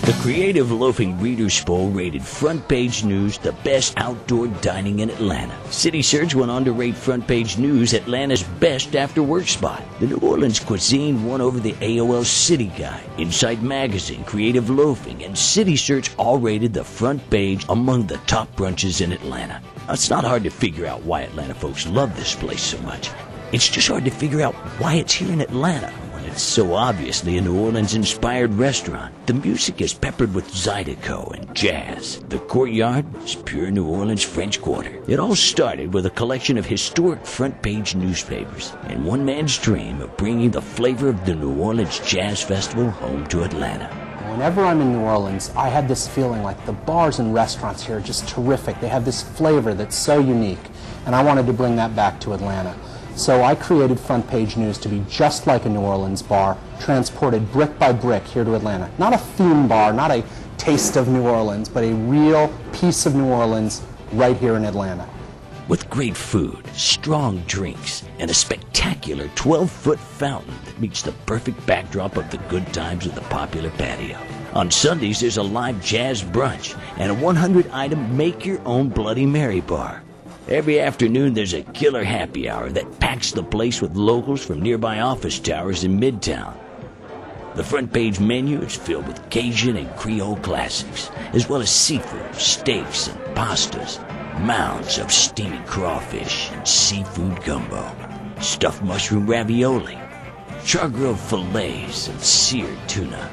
The Creative Loafing Reader's Poll rated Front Page News the best outdoor dining in Atlanta. City Search went on to rate Front Page News Atlanta's best after-work spot. The New Orleans cuisine won over the AOL City Guide. Insight Magazine, Creative Loafing, and City Search all rated the Front Page among the top brunches in Atlanta. Now, it's not hard to figure out why Atlanta folks love this place so much. It's just hard to figure out why it's here in Atlanta. It's so obviously a New Orleans-inspired restaurant. The music is peppered with Zydeco and jazz. The courtyard is pure New Orleans French Quarter. It all started with a collection of historic front-page newspapers and one man's dream of bringing the flavor of the New Orleans Jazz Festival home to Atlanta. Whenever I'm in New Orleans, I had this feeling like the bars and restaurants here are just terrific. They have this flavor that's so unique, and I wanted to bring that back to Atlanta. So I created Front Page News to be just like a New Orleans bar, transported brick by brick here to Atlanta. Not a theme bar, not a taste of New Orleans, but a real piece of New Orleans right here in Atlanta. With great food, strong drinks, and a spectacular 12-foot fountain that meets the perfect backdrop of the good times of the popular Patio. On Sundays, there's a live jazz brunch and a 100-item make-your-own Bloody Mary bar. Every afternoon, there's a killer happy hour that packs the place with locals from nearby office towers in Midtown. The Front Page menu is filled with Cajun and Creole classics, as well as seafood, steaks, and pastas, mounds of steaming crawfish and seafood gumbo, stuffed mushroom ravioli, char-grilled fillets and seared tuna,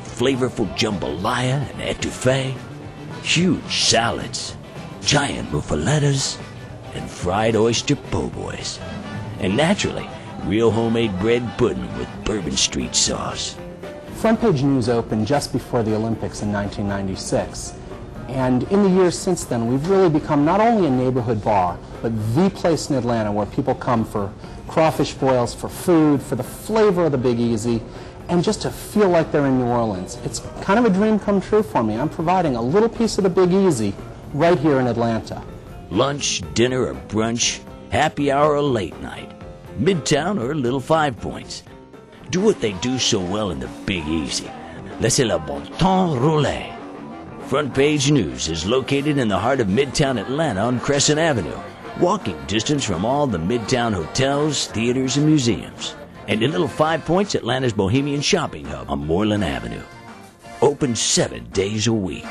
flavorful jambalaya and etouffee, huge salads, giant muffalettas, and fried oyster po' boys. And naturally, real homemade bread pudding with Bourbon Street sauce. Front Page News opened just before the Olympics in 1996. And in the years since then, we've really become not only a neighborhood bar, but the place in Atlanta where people come for crawfish boils, for food, for the flavor of the Big Easy, and just to feel like they're in New Orleans. It's kind of a dream come true for me. I'm providing a little piece of the Big Easy right here in Atlanta. Lunch, dinner, or brunch, happy hour or late night, Midtown or Little Five Points. Do what they do so well in the Big Easy. Laissez le bon temps rouler. Front Page News is located in the heart of Midtown Atlanta on Crescent Avenue, walking distance from all the Midtown hotels, theaters, and museums, and in Little Five Points, Atlanta's bohemian shopping hub on Moreland Avenue. Open 7 days a week.